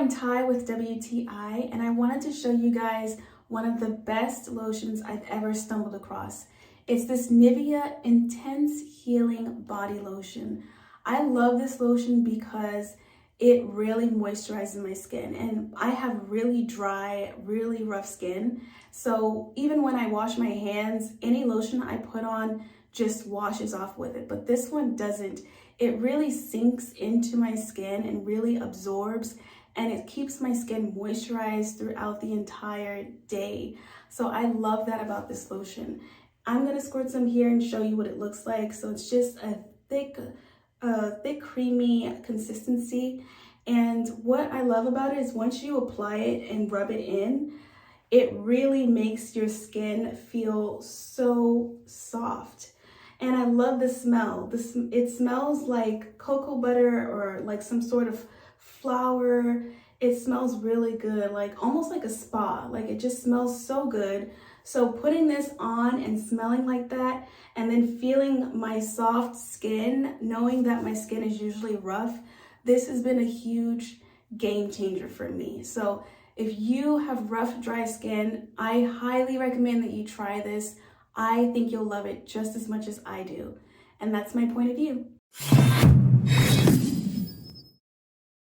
I'm Ty with WTI, and I wanted to show you guys one of the best lotions I've ever stumbled across. It's this NIVEA Intense Healing Body Lotion. I love this lotion because it really moisturizes my skin, and I have really dry, really rough skin. So even when I wash my hands, any lotion I put on just washes off with it, but this one doesn't. It really sinks into my skin and really absorbs, and it keeps my skin moisturized throughout the entire day. So I love that about this lotion. I'm gonna squirt some here and show you what it looks like. So it's just a thick, creamy consistency. And what I love about it is once you apply it and rub it in, it really makes your skin feel so soft. And I love the smell. It smells like cocoa butter or like some sort of flower. It smells really good, like almost like a spa. Like it just smells so good. So putting this on and smelling like that, and then feeling my soft skin, knowing that my skin is usually rough, this has been a huge game changer for me. So if you have rough, dry skin, I highly recommend that you try this. I think you'll love it just as much as I do. And that's my point of view.